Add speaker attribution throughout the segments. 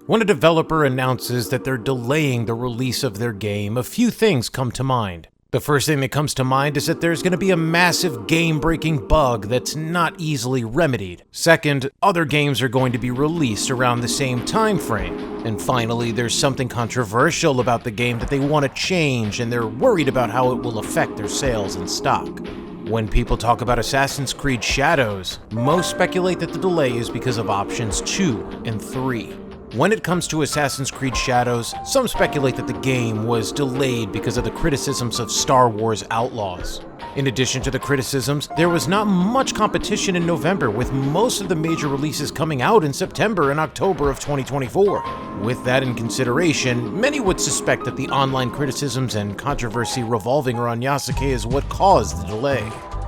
Speaker 1: When a developer announces that they're delaying the release of their game, a few things come to mind. The first thing that comes to mind is that there's going to be a massive game-breaking bug that's not easily remedied. Second, other games are going to be released around the same time frame. And finally, there's something controversial about the game that they want to change, and they're worried about how it will affect their sales and stock. When people talk about Assassin's Creed Shadows, most speculate that the delay is because of options 2 and 3. When it comes to Assassin's Creed Shadows, some speculate that the game was delayed because of the criticisms of Star Wars Outlaws. In addition to the criticisms, there was not much competition in November, with most of the major releases coming out in September and October of 2024. With that in consideration, many would suspect that the online criticisms and controversy revolving around Yasuke is what caused the delay.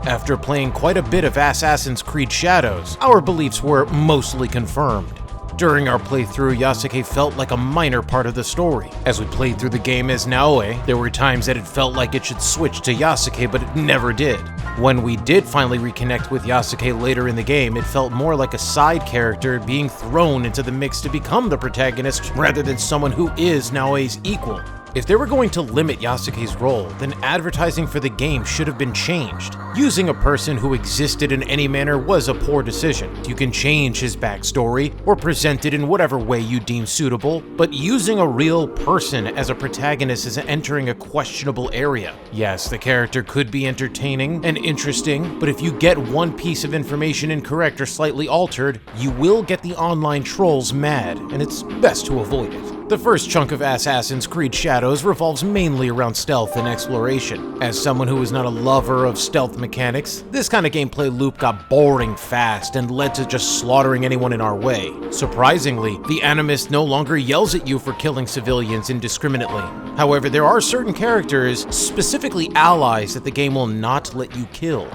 Speaker 1: After playing quite a bit of Assassin's Creed Shadows, our beliefs were mostly confirmed. During our playthrough, Yasuke felt like a minor part of the story. As we played through the game as Naoe, there were times that it felt like it should switch to Yasuke, but it never did. When we did finally reconnect with Yasuke later in the game, it felt more like a side character being thrown into the mix to become the protagonist rather than someone who is Naoe's equal. If they were going to limit Yasuke's role, then advertising for the game should have been changed. Using a person who existed in any manner was a poor decision. You can change his backstory or present it in whatever way you deem suitable, but using a real person as a protagonist is entering a questionable area. Yes, the character could be entertaining and interesting, but if you get one piece of information incorrect or slightly altered, you will get the online trolls mad, and it's best to avoid it. The first chunk of Assassin's Creed Shadows revolves mainly around stealth and exploration. As someone who is not a lover of stealth mechanics, this kind of gameplay loop got boring fast and led to just slaughtering anyone in our way. Surprisingly, the Animus no longer yells at you for killing civilians indiscriminately. However, there are certain characters, specifically allies, that the game will not let you kill.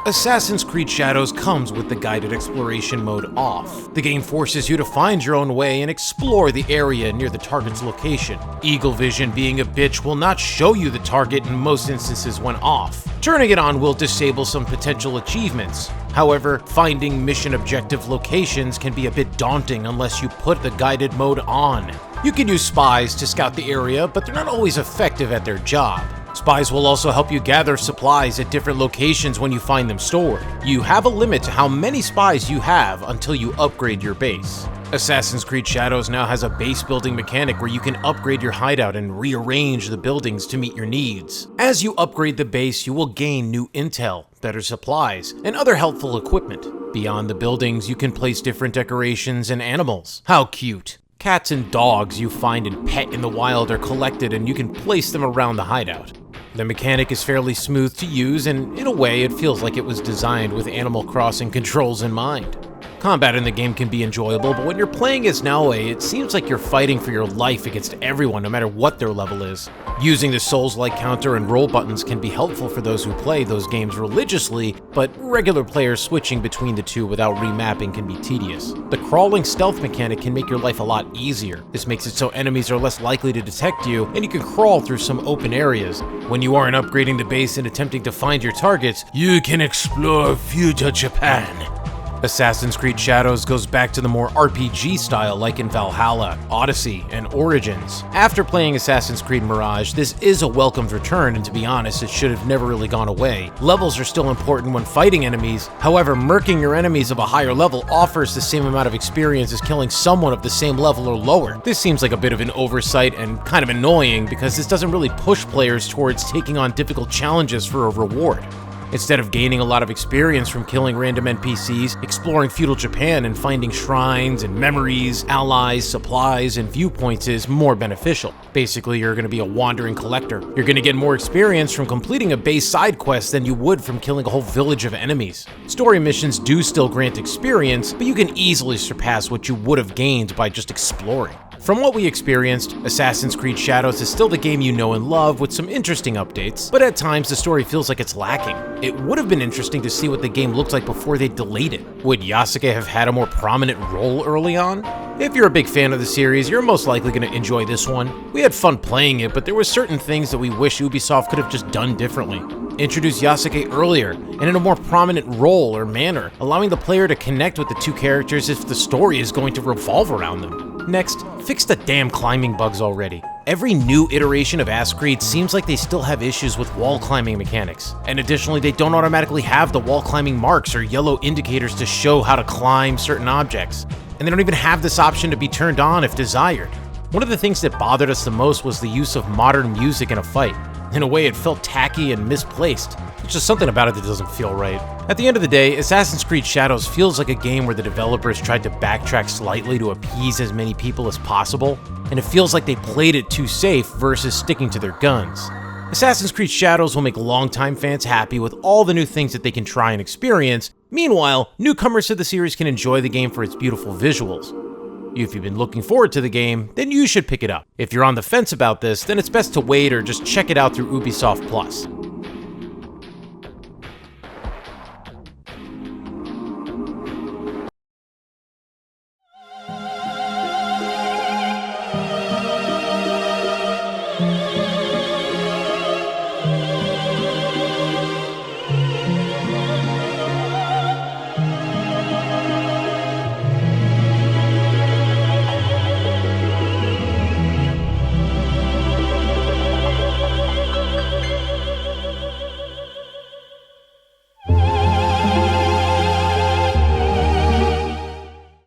Speaker 1: Assassin's Creed Shadows comes with the guided exploration mode off. The game forces you to find your own way and explore the area near the target's location. Eagle Vision, being a bitch, will not show you the target in most instances when off. Turning it on will disable some potential achievements. However, finding mission objective locations can be a bit daunting unless you put the guided mode on. You can use spies to scout the area, but they're not always effective at their job. Spies will also help you gather supplies at different locations when you find them stored. You have a limit to how many spies you have until you upgrade your base. Assassin's Creed Shadows now has a base building mechanic where you can upgrade your hideout and rearrange the buildings to meet your needs. As you upgrade the base, you will gain new intel, better supplies, and other helpful equipment. Beyond the buildings, you can place different decorations and animals. How cute! Cats and dogs you find and pet in the wild are collected, and you can place them around the hideout. The mechanic is fairly smooth to use, and in a way it feels like it was designed with Animal Crossing controls in mind. Combat in the game can be enjoyable, but when you're playing as Naoe, it seems like you're fighting for your life against everyone, no matter what their level is. Using the Souls-like counter and roll buttons can be helpful for those who play those games religiously, but regular players switching between the two without remapping can be tedious. The crawling stealth mechanic can make your life a lot easier. This makes it so enemies are less likely to detect you, and you can crawl through some open areas. When you aren't upgrading the base and attempting to find your targets, you can explore future Japan. Assassin's Creed Shadows goes back to the more RPG style like in Valhalla, Odyssey, and Origins. After playing Assassin's Creed Mirage, this is a welcomed return, and to be honest, it should have never really gone away. Levels are still important when fighting enemies, however, murking your enemies of a higher level offers the same amount of experience as killing someone of the same level or lower. This seems like a bit of an oversight and kind of annoying because this doesn't really push players towards taking on difficult challenges for a reward. Instead of gaining a lot of experience from killing random NPCs, exploring feudal Japan and finding shrines and memories, allies, supplies, and viewpoints is more beneficial. Basically, you're going to be a wandering collector. You're going to get more experience from completing a base side quest than you would from killing a whole village of enemies. Story missions do still grant experience, but you can easily surpass what you would have gained by just exploring. From what we experienced, Assassin's Creed Shadows is still the game you know and love with some interesting updates, but at times the story feels like it's lacking. It would have been interesting to see what the game looked like before they delayed it. Would Yasuke have had a more prominent role early on? If you're a big fan of the series, you're most likely going to enjoy this one. We had fun playing it, but there were certain things that we wish Ubisoft could have just done differently. Introduce Yasuke earlier and in a more prominent role or manner, allowing the player to connect with the two characters if the story is going to revolve around them. Next, fix the damn climbing bugs already. Every new iteration of Assassin's Creed seems like they still have issues with wall climbing mechanics, and additionally they don't automatically have the wall climbing marks or yellow indicators to show how to climb certain objects, and they don't even have this option to be turned on if desired. One of the things that bothered us the most was the use of modern music in a fight. In a way, it felt tacky and misplaced. There's just something about it that doesn't feel right. At the end of the day, Assassin's Creed Shadows feels like a game where the developers tried to backtrack slightly to appease as many people as possible, and it feels like they played it too safe versus sticking to their guns. Assassin's Creed Shadows will make longtime fans happy with all the new things that they can try and experience. Meanwhile, newcomers to the series can enjoy the game for its beautiful visuals. If you've been looking forward to the game, then you should pick it up. If you're on the fence about this, then it's best to wait or just check it out through Ubisoft Plus.